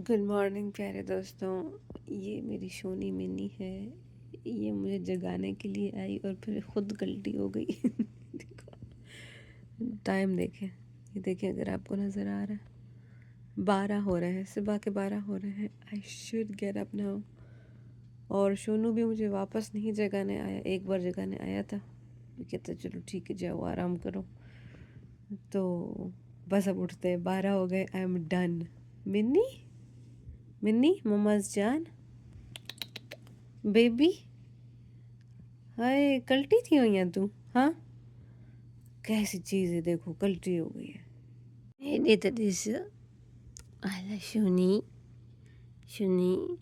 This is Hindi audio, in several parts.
गुड मॉर्निंग प्यारे दोस्तों। ये मेरी शोनी मिनी है। ये मुझे जगाने के लिए आई और फिर खुद गलती हो गई। देखो टाइम देखें, ये देखें अगर आपको नज़र आ रहा है 12 हो रहे हैं, सुबह के 12 हो रहे हैं। I should get up now. और सोनू भी मुझे वापस नहीं जगाने आया, एक बार जगाने आया था। कहते चलो ठीक है जाओ आराम करो, तो बस अब उठते हैं। 12 हो गए। I am done. Minnie Minnie mamma's जान बेबी, हाय कल्टी थी हुई हैं तू? हाँ कैसी चीज़ है, देखो कल्टी हो गई है। ये तो दिस आला शुनी शुनी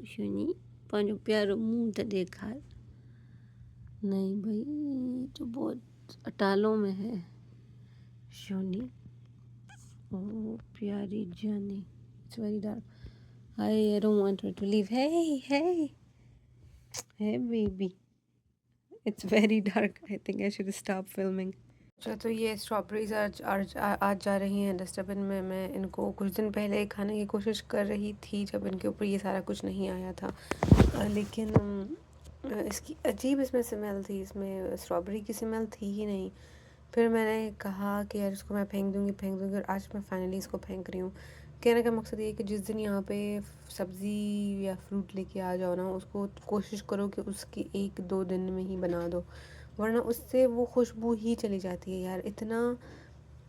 शुनी पाँचों प्यारो मुंह तो देखा नहीं भाई, तो बहुत अटालों में है शुनी। ओ प्यारी जानी, it's very dark. I don't want her to leave. Hey hey hey baby, it's very dark. I think I should stop filming. अच्छा तो ये स्ट्रॉबेरीज आज जा रही हैं डस्टबिन में। मैं इनको कुछ दिन पहले खाने की कोशिश कर रही थी जब इनके ऊपर ये सारा कुछ नहीं आया था, लेकिन इसकी अजीब इसमें स्मेल थी। इसमें स्ट्रॉबेरी की स्मेल थी ही नहीं। फिर मैंने कहा कि यार इसको मैं फेंक दूँगी और आज मैं फाइनली इसको फेंक रही हूँ। कहने का मकसद ये है कि जिस दिन यहाँ पे सब्ज़ी या फ्रूट लेके आ जाओ ना, उसको कोशिश करो कि उसके 1-2 दिन में ही बना दो, वरना उससे वो खुशबू ही चली जाती है यार। इतना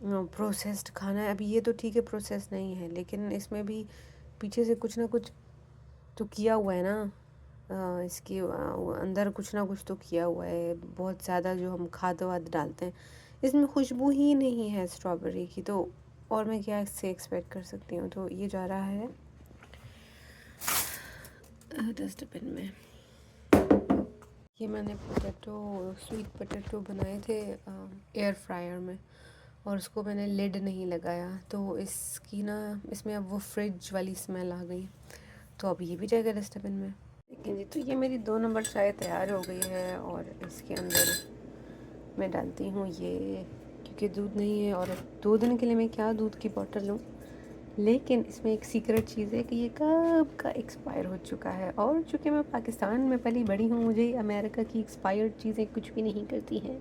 प्रोसेस्ड खाना है। अभी ये तो ठीक है प्रोसेस नहीं है, लेकिन इसमें भी पीछे से कुछ ना कुछ तो किया हुआ है ना। इसके अंदर कुछ ना कुछ तो किया हुआ है बहुत ज़्यादा, जो हम खाद वाद डालते हैं। इसमें खुशबू ही नहीं है स्ट्रॉबेरी की, तो और मैं क्या इससे एक्सपेक्ट कर सकती हूँ। तो ये जा रहा है डस्टबिन में। ये मैंने स्वीट पोटैटो बनाए थे एयर फ्रायर में, और उसको मैंने लिड नहीं लगाया, तो इसकी ना इसमें अब वो फ्रिज वाली स्मेल आ गई। तो अब ये भी जाएगा डस्टबिन में। लेकिन जी तो ये मेरी 2 नंबर चाय तैयार हो गई है, और इसके अंदर मैं डालती हूँ ये, क्योंकि दूध नहीं है और 2 दिन के लिए मैं क्या दूध की बॉटल लूँ। लेकिन इसमें एक सीक्रेट चीज़ है कि ये कब का एक्सपायर हो चुका है, और चूँकि मैं पाकिस्तान में पली बड़ी हूँ, मुझे अमेरिका की एक्सपायर्ड चीज़ें कुछ भी नहीं करती हैं।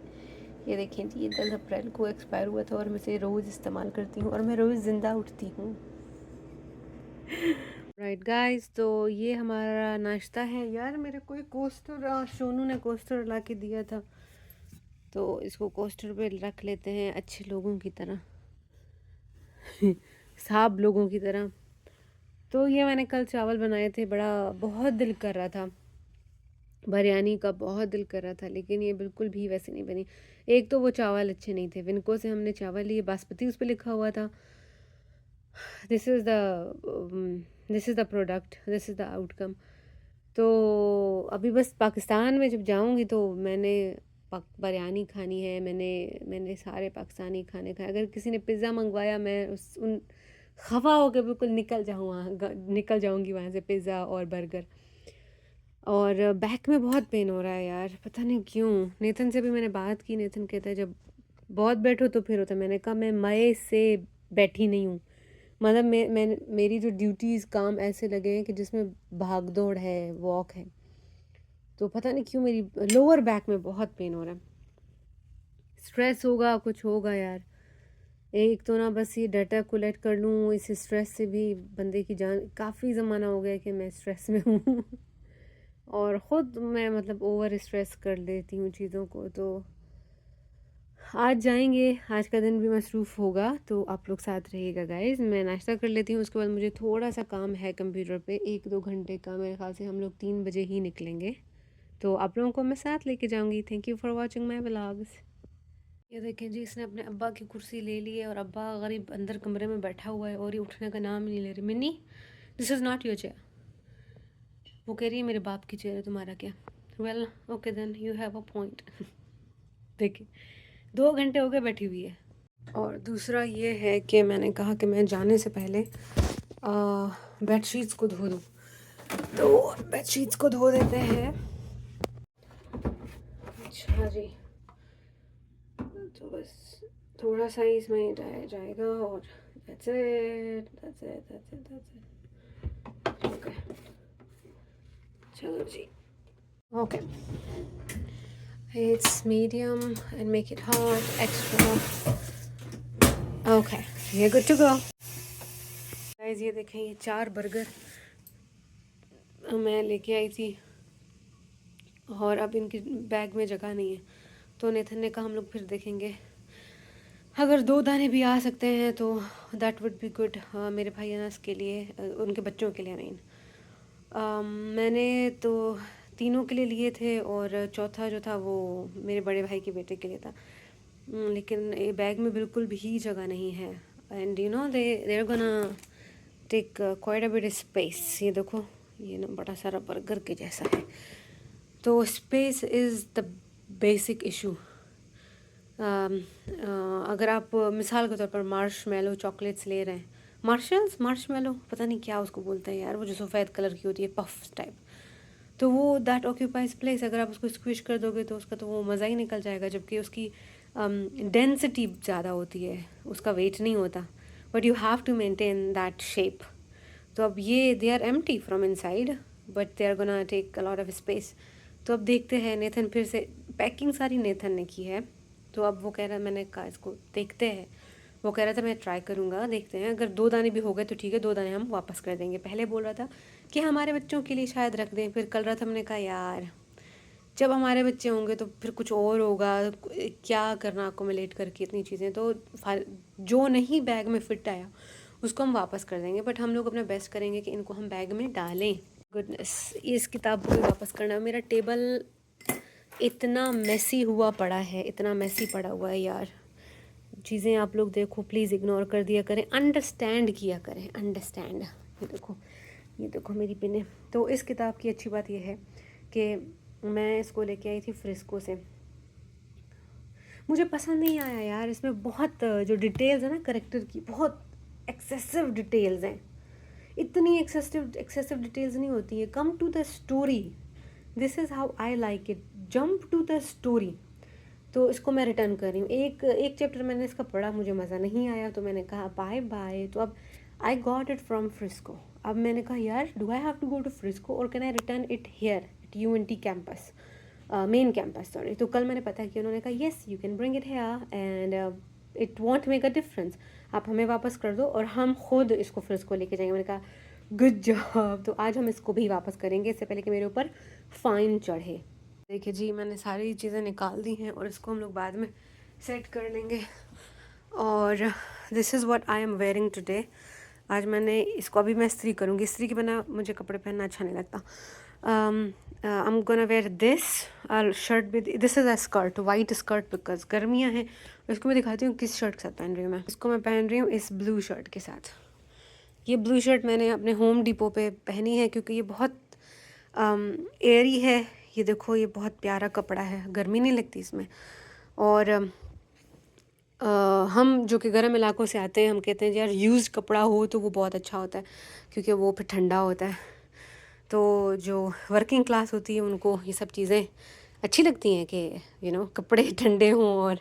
ये देखें जी, ये 10 अप्रैल को एक्सपायर हुआ था और मैं इसे रोज़ इस्तेमाल करती हूँ और मैं रोज़ ज़िंदा उठती हूँ। राइट गाइस, तो ये हमारा नाश्ता है। यार मेरे कोई कोस्टर सोनू ने कोस्टर ला के दिया था, तो इसको कोस्टर पे रख लेते हैं अच्छे लोगों की तरह। साहब लोगों की तरह। तो ये मैंने कल चावल बनाए थे, बड़ा बहुत दिल कर रहा था, बिरयानी का बहुत दिल कर रहा था, लेकिन ये बिल्कुल भी वैसे नहीं बनी। एक तो वो चावल अच्छे नहीं थे, विनको से हमने चावल लिए, बासमती उस पर लिखा हुआ था this is the this is the product, this is the outcome. तो अभी बस पाकिस्तान में जब जाऊंगी तो मैंने बिरयानी खानी है। मैंने सारे पाकिस्तानी खाने खाए। अगर किसी ने पिज़्ज़ा मंगवाया, मैं उस उन खफा होकर बिल्कुल निकल जाऊंगी वहाँ से, पिज़्ज़ा और बर्गर। और बैक में बहुत पेन हो रहा है यार, पता नहीं क्यों। नेथन से भी मैंने बात की, नेथन कहता है जब बहुत बैठो तो फिर होता है। मैंने कहा मैं मई से बैठी नहीं हूँ, मतलब मेरी जो ड्यूटीज़ काम ऐसे लगे हैं कि जिसमें भाग दौड़ है, वॉक है, तो पता नहीं क्यों मेरी लोअर बैक में बहुत पेन हो रहा है। स्ट्रेस होगा, कुछ होगा यार। एक तो ना बस ये डाटा कलेक्ट कर लूँ, इस स्ट्रेस से भी बंदे की जान। काफ़ी ज़माना हो गया कि मैं स्ट्रेस में हूँ। और ख़ुद मैं मतलब ओवर स्ट्रेस कर लेती हूँ चीज़ों को। तो आज जाएंगे, आज का दिन भी मसरूफ़ होगा, तो आप लोग साथ रहिएगा गाइस। मैं नाश्ता कर लेती हूँ, उसके बाद मुझे थोड़ा सा काम है कंप्यूटर पे, 1-2 घंटे का। मेरे ख्याल से हम लोग 3 बजे ही निकलेंगे, तो आप लोगों को मैं साथ लेके जाऊँगी। Thank you for watching my vlogs. ये देखें जी, इसने अपने अब्बा की कुर्सी ले ली है और अब्बा गरीब अंदर कमरे में बैठा हुआ है और ये उठने का नाम ही नहीं ले रही। Minnie, this is not your chair. वो कह रही है मेरे बाप की चेयर है, तुम्हारा क्या? Well okay then, you have a point. देखिए 2 घंटे हो गए बैठी हुई है। और दूसरा ये है कि मैंने कहा कि मैं जाने से पहले बेडशीट्स को धो दूँ, तो बेडशीट्स को धो देते हैं। अच्छा जी, तो बस थोड़ा सा ही इसमें जाएगा और that's it. चलो जी, okay, it's medium and make it hot extra. Okay, ये गुड टू गो। गाइस ये देखें, ये 4 बर्गर मैं लेके आई थी और अब इनकी बैग में जगह नहीं है, तो नेथन ने कहा हम लोग फिर देखेंगे, अगर 2 दाने भी आ सकते हैं तो दैट वुड बी गुड मेरे भाई अनस के लिए, उनके बच्चों के लिए। आई मीन मैंने तो तीनों के लिए लिए थे और चौथा जो था वो मेरे बड़े भाई के बेटे के लिए था। लेकिन ये बैग में बिल्कुल भी जगह नहीं है and you know they are gonna take quite a bit space. ये देखो, ये ना बड़ा सारा बर्गर के जैसा है, तो space is the basic issue. अगर आप मिसाल के तौर पर मार्शमेलो चॉकलेट्स ले रहे हैं, मार्शमेलो पता नहीं क्या उसको बोलते हैं यार, वो जो सफ़ेद कलर की होती है पफ टाइप, तो वो दैट ऑक्यूपाइज प्लेस। अगर आप उसको स्क्विश कर दोगे तो उसका तो वो मज़ा ही निकल जाएगा, जबकि उसकी डेंसिटी ज़्यादा होती है, उसका वेट नहीं होता, but you have to maintain that shape. तो अब ये they are empty from inside but they are gonna take a lot of space. तो अब देखते हैं, नेथन फिर से पैकिंग सारी नेथन ने की है, तो अब वो कह रहा है, मैंने कहा इसको देखते हैं, वो कह रहा था मैं ट्राई करूँगा, देखते हैं, अगर 2 दाने भी हो गए तो ठीक है, 2 दाने हम वापस कर देंगे। पहले बोल रहा था कि हमारे बच्चों के लिए शायद रख दें, फिर कल रात हमने कहा यार जब हमारे बच्चे होंगे तो फिर कुछ और होगा, क्या करना अकोमोडेट करके इतनी चीज़ें, तो जो नहीं बैग में फिट आया उसको हम वापस कर देंगे, बट हम लोग अपना बेस्ट करेंगे कि इनको हम बैग में डालें। गुडनेस, इस किताब को भी वापस करना है। मेरा टेबल इतना मेसी हुआ पड़ा है, इतना मेसी पड़ा हुआ है यार, चीज़ें आप लोग देखो प्लीज़ इग्नोर कर दिया करें, अंडरस्टैंड किया करें, अंडरस्टैंड। ये देखो मेरी पिने। तो इस किताब की अच्छी बात यह है कि मैं इसको लेके आई थी फ्रिस्को से, मुझे पसंद नहीं आया यार, इसमें बहुत जो डिटेल्स है ना करेक्टर की, बहुत एक्सेसिव डिटेल्स हैं। इतनी एक्सेसिव डिटेल्स नहीं होती है, come to the story, this is how I like it, jump to the story. तो इसको मैं रिटर्न कर रही हूँ। एक चैप्टर मैंने इसका पढ़ा, मुझे मज़ा नहीं आया, तो मैंने कहा बाय बाय। तो अब I got it from Frisco, अब मैंने कहा यार do I have to go to Frisco और can I return it here at UNT campus, main campus sorry. तो कल मैंने पता किया, उन्होंने कहा yes you can bring it here and it won't make a difference, आप हमें वापस कर दो और हम खुद इसको फ्रिस्को लेके जाएंगे। मैंने कहा गुड जॉब। तो आज हम इसको भी वापस करेंगे, इससे पहले कि मेरे ऊपर फ़ाइन चढ़े। देखिए जी, मैंने सारी चीज़ें निकाल दी हैं और इसको हम लोग बाद में सेट कर लेंगे। और this is what I am wearing today. आज मैंने इसको, अभी मैं इस्त्री करूँगी, इस्त्री के बिना मुझे कपड़े पहनना अच्छा नहीं लगता। I am gonna wear this shirt with, this is a skirt, white skirt, because गर्मियाँ हैं। इसको मैं दिखाती हूँ किस शर्ट के साथ पहन रही हूँ मैं। इसको मैं पहन रही हूँ इस ब्लू शर्ट के साथ। ये ब्लू शर्ट मैंने अपने होम डिपो पे पहनी है क्योंकि ये बहुत एयरी है। ये देखो, ये बहुत प्यारा कपड़ा है, गर्मी नहीं लगती इसमें। और हम जो कि गर्म इलाकों से आते हैं, हम कहते हैं यार यूज़ कपड़ा हो तो वो बहुत अच्छा होता है क्योंकि वो फिर ठंडा होता है। तो जो वर्किंग क्लास होती है उनको ये सब चीज़ें अच्छी लगती हैं कि कपड़े ठंडे हों और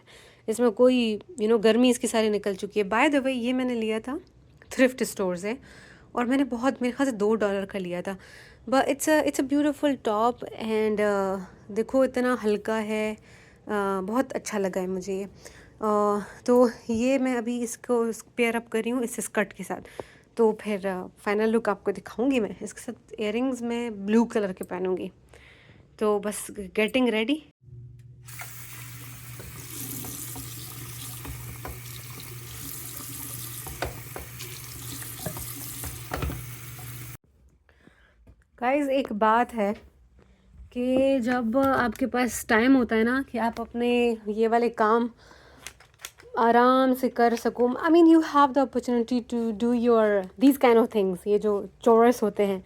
इसमें कोई गर्मी इसकी सारी निकल चुकी है। बाय द वे, ये मैंने लिया था थ्रिफ्ट स्टोर से और मैंने बहुत, मेरे ख्याल से $2 का लिया था। But it's a beautiful top and देखो इतना हल्का है, बहुत अच्छा लगा है मुझे ये। तो ये मैं अभी इसको पेयर अप कर रही हूँ इस स्कर्ट के साथ, तो फिर फाइनल लुक आपको दिखाऊंगी मैं। इसके साथ इयररिंग्स मैं ब्लू कलर के पहनूंगी, तो बस गेटिंग रेडी। गाइस एक बात है कि जब आपके पास टाइम होता है ना कि आप अपने ये वाले काम आराम से कर सको, I mean you have the opportunity to do your these kind of things, ये जो चोरस होते हैं,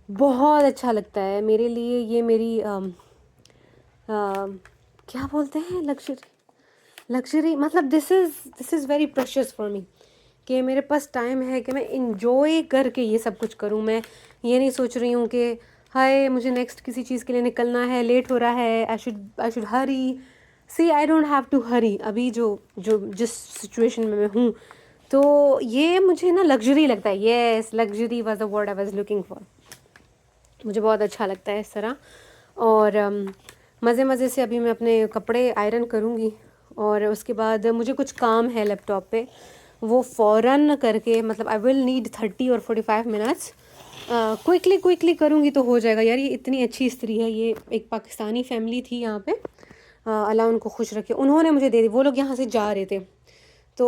बहुत अच्छा लगता है मेरे लिए। ये मेरी क्या बोलते हैं, लग्जरी मतलब this is very precious for me कि मेरे पास टाइम है कि मैं इंजॉय करके ये सब कुछ करूँ। मैं ये नहीं सोच रही हूँ कि हाय मुझे नेक्स्ट किसी चीज़ के लिए निकलना है, लेट हो रहा है, I should hurry. See I don't have to hurry. अभी जो जो जिस सिचुएशन में मैं हूँ, तो ये मुझे ना लग्जरी लगता है। Yes, luxury was the word I was looking for. मुझे बहुत अच्छा लगता है इस तरह। और मज़े मज़े से अभी मैं अपने कपड़े आयरन करूँगी और उसके बाद मुझे कुछ काम है लैपटॉप पे, वो फ़ौरन करके, मतलब आई विल नीड 30 और 45 मिनट्स, क्विकली करूँगी तो हो जाएगा। यार ये इतनी अच्छी स्त्री है, ये एक पाकिस्तानी फैमिली थी यहाँ पे, अल्लाह उनको खुश रखे, उन्होंने मुझे दे दी। वो लोग यहाँ से जा रहे थे तो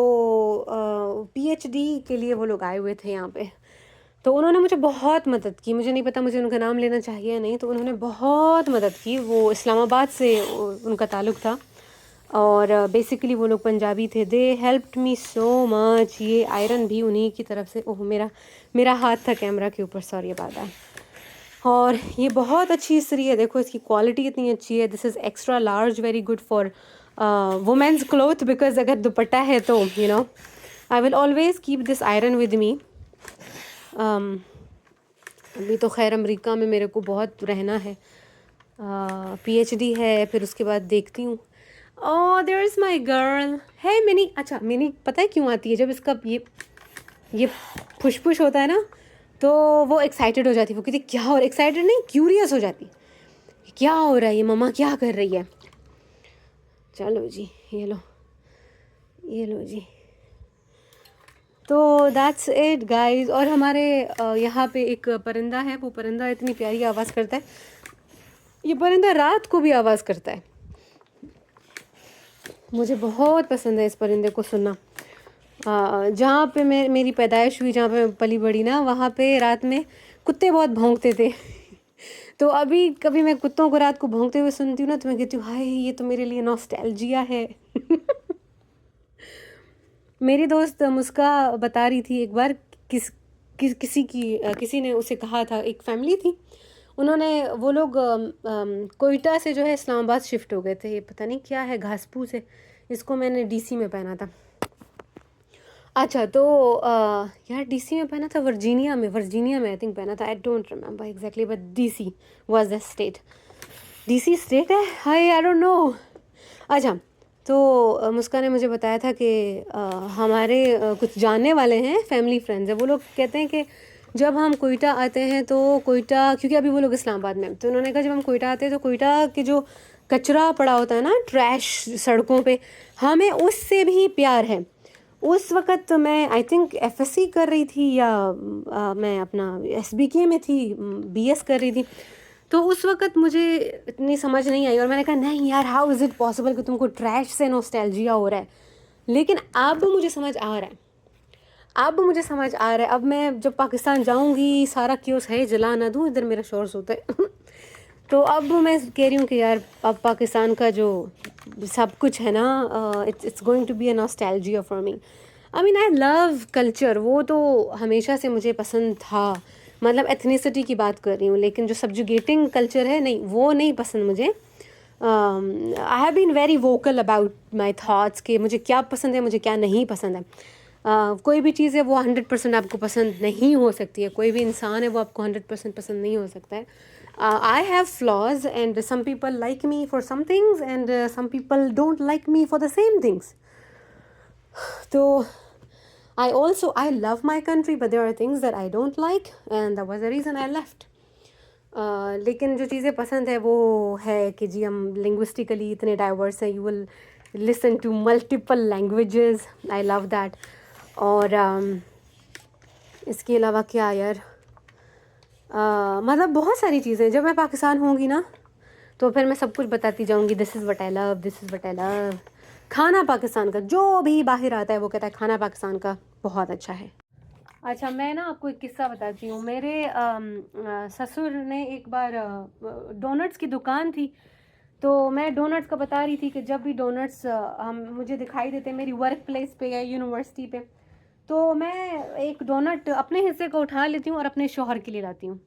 पीएचडी के लिए वो लोग आए हुए थे यहाँ पे, तो उन्होंने मुझे बहुत मदद की। मुझे नहीं पता मुझे उनका नाम लेना चाहिए या नहीं, तो उन्होंने बहुत मदद की। वो इस्लामाबाद से उनका ताल्लुक़ था और बेसिकली वो लोग पंजाबी थे। दे हेल्प्ड मी सो मच। ये आयरन भी उन्हीं की तरफ से, ओह मेरा मेरा हाथ था कैमरा के ऊपर, सॉरी अबाउट दैट। और ये बहुत अच्छी इस्त्री है, देखो इसकी क्वालिटी इतनी अच्छी है। This is extra large, very good for womens cloth, because अगर दुपट्टा है तो you know I will always keep this iron with me. अभी तो खैर अमेरिका में मेरे को बहुत रहना है, पीएचडी है, फिर उसके बाद देखती हूँ। Oh there is my girl, है मिनी। अच्छा मिनी पता है क्यों आती है? जब इसका ये फुश होता है ना, तो वो एक्साइटेड हो जाती है। वो कहती क्या, और एक्साइटेड नहीं, क्यूरियस हो जाती कि क्या हो रहा है, ये मम्मा क्या कर रही है। चलो जी, ये लो जी। तो दैट्स इट गाइस। और हमारे यहाँ पे एक परिंदा है, वो परिंदा इतनी प्यारी आवाज़ करता है। ये परिंदा रात को भी आवाज़ करता है, मुझे बहुत पसंद है इस परिंदे को सुनना। जहाँ पे मेरी पैदाइश हुई, जहाँ पे पली बड़ी ना, वहाँ पे रात में कुत्ते बहुत भौंकते थे तो अभी कभी मैं कुत्तों को रात को भौंकते हुए सुनती हूँ ना, तो मैं कहती हूँ हाय ये तो मेरे लिए नॉस्टैल्जिया है मेरी दोस्त मुस्का बता रही थी एक बार, किसी ने उसे कहा था, एक फैमिली थी, उन्होंने, वो लोग कोयटा से जो है इस्लामाबाद शिफ्ट हो गए थे। ये पता नहीं क्या है, घासपूस है, इसको मैंने डीसी में पहना था। अच्छा तो यार डीसी में पहना था, वर्जीनिया में आई थिंक पहना था, I don't remember exactly, but DC was the state. DC state है, हाय आई डोंट नो। अच्छा तो मुस्कान ने मुझे बताया था कि हमारे कुछ जानने वाले हैं, फैमिली फ्रेंड्स हैं, वो लोग कहते हैं कि जब हम कोयटा आते हैं तो कोयटा, क्योंकि अभी वो लोग इस्लामाबाद में, तो उन्होंने कहा जब हम कोयटा आते हैं तो कोयटा के जो कचरा पड़ा होता है ना, ट्रैश सड़कों पे, हमें उससे भी प्यार है। उस वक़्त मैं आई थिंक एफएससी कर रही थी, या मैं अपना एसबीके में थी, बीएस कर रही थी, तो उस वक़्त मुझे इतनी समझ नहीं आई और मैंने कहा नहीं यार, हाउ इज़ इट पॉसिबल कि तुमको ट्रैश से नॉस्टैल्जिया हो रहा है। लेकिन अब मुझे समझ आ रहा है, अब मैं जब पाकिस्तान जाऊंगी, सारा क्योस है, जला ना दूँ, इधर मेरा शोर सोता है तो अब मैं कह रही हूँ कि यार अब पाकिस्तान का जो सब कुछ है ना, it's going to be a nostalgia for me. I mean I love culture, वो तो हमेशा से मुझे पसंद था, मतलब एथनिसिटी की बात कर रही हूँ, लेकिन जो सब्जुगेटिंग कल्चर है नहीं, वो नहीं पसंद मुझे। I have been very vocal about my thoughts कि मुझे क्या पसंद है, मुझे क्या नहीं पसंद है। कोई भी चीज़ है वो 100% आपको पसंद नहीं हो सकती है, कोई भी इंसान है वो आपको 100% पसंद नहीं हो सकता है। I have flaws and some people like me for some things and some people don't like me for the same things. तो I love my country, but there are things that I don't like, and that was the reason I left. लेकिन जो चीज़ें पसंद है वो है कि जी हम लिंग्विस्टिकली इतने डाइवर्स हैं, you will listen to multiple languages, I love that. और इसके अलावा क्या यार, मतलब बहुत सारी चीज़ें, जब मैं पाकिस्तान होंगी ना तो फिर मैं सब कुछ बताती जाऊंगी, this is what I love, this is what I love. खाना पाकिस्तान का, जो भी बाहर आता है वो कहता है खाना पाकिस्तान का बहुत अच्छा है। अच्छा मैं ना आपको एक किस्सा बताती हूँ। मेरे ससुर ने एक बार डोनट्स की दुकान थी, तो मैं डोनट्स का बता रही थी कि जब भी डोनट्स हम मुझे दिखाई देते मेरी वर्क प्लेस पे या यूनिवर्सिटी पे, तो मैं एक डोनट अपने हिस्से को उठा लेती हूँ और अपने शौहर के लिए लाती हूँ।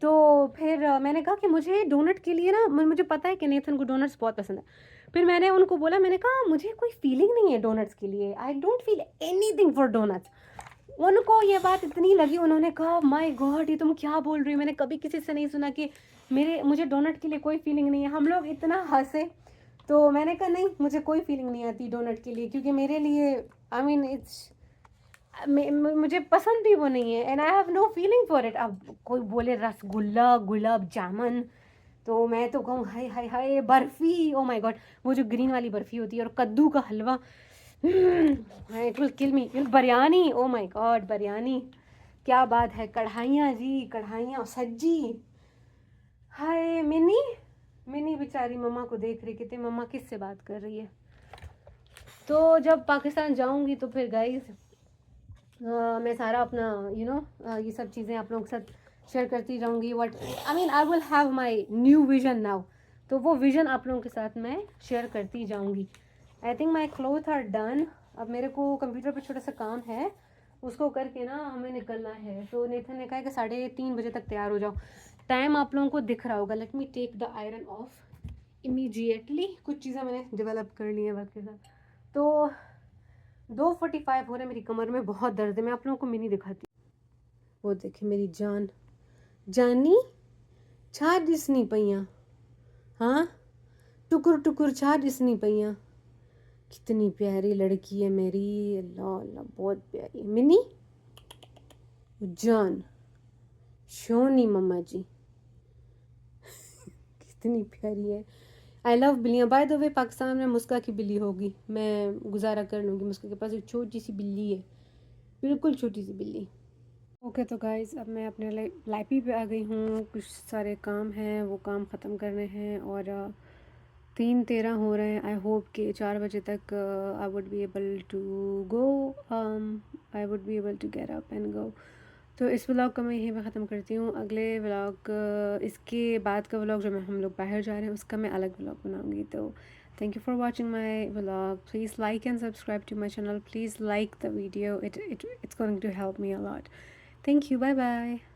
तो फिर मैंने कहा कि मुझे डोनट के लिए ना, मुझे पता है कि नेथन को डोनट्स बहुत पसंद है। फिर मैंने उनको बोला, मैंने कहा मुझे कोई फीलिंग नहीं है डोनट्स के लिए, I don't feel anything for donuts. उनको ये बात इतनी लगी, उन्होंने कहा माय गॉड ये तुम क्या बोल रही हो, मैंने कभी किसी से नहीं सुना कि मुझे डोनट के लिए कोई फीलिंग नहीं है। हम लोग इतना हंसे। तो मैंने कहा नहीं, मुझे कोई फीलिंग नहीं आती डोनट के लिए, क्योंकि मेरे लिए आई मीन मुझे पसंद भी वो नहीं है, and I have no feeling for it. अब कोई बोले रसगुल्ला, गुलाब जामुन, तो मैं तो कहूँ हाय हाय हाय, बर्फ़ी, ओ माय गॉड, वो जो ग्रीन वाली बर्फ़ी होती है और कद्दू का हलवा, it will kill me. Biryani, oh my God, biryani, क्या बात है। कढ़ाइयाँ जी, कढ़ाइयाँ सज्जी, हाय। मिनी, मिनी बेचारी मम्मा को देख रही, कहते मम्मा किससे बात कर रही है। तो जब पाकिस्तान जाऊंगी तो फिर गाइस मैं सारा अपना ये सब चीज़ें आप लोगों के साथ शेयर करती रहूँगी। What I mean, I will have my new vision now. तो वो विजन आप लोगों के साथ मैं शेयर करती जाऊँगी। I think my cloth are done. अब मेरे को कंप्यूटर पे छोटा सा काम है, उसको करके ना हमें निकलना है। तो नेथन ने कहा है कि 3:30 बजे तक तैयार हो जाओ। टाइम आप लोगों को दिख रहा होगा। Let me take the iron off immediately. कुछ चीज़ें मैंने डेवलप कर ली हैं वक्त के साथ। तो 2:45 हो रहे, मेरी कमर में बहुत दर्द है। मैं आप लोगों को मिनी दिखाती हूँ। वो देखे मेरी जान, जानी छा दिसनी पईयां, हाँ टुकुर टुकुर छा दिसनी पईयां। कितनी प्यारी लड़की है मेरी, अल्लाह अल्लाह, बहुत प्यारी मिनी जान, शोनी मम्मा जी, कितनी प्यारी है। आई लव बिल्लियाँ। बाय द वे, पाकिस्तान में मुस्का की बिल्ली होगी, मैं गुजारा कर लूँगी। मुस्का के पास एक छोटी सी बिल्ली है, बिल्कुल छोटी सी बिल्ली। ओके तो गाइज़, अब मैं अपने लाइब्रेरी पे आ गई हूँ। कुछ सारे काम हैं, वो काम ख़त्म करने हैं, और 3:13 हो रहे हैं। आई होप कि 4 बजे तक I would be able to go, I would be able to get up and go. तो इस व्लॉग को मैं यहीं पे ख़त्म करती हूँ। अगले व्लॉग, इसके बाद का व्लॉग जो मैं हम लोग बाहर जा रहे हैं उसका मैं अलग व्लॉग बनाऊँगी। तो thank you for watching my vlog. Please like and subscribe to my channel. Please like the video. It's going to help me a lot. Thank you. Bye bye.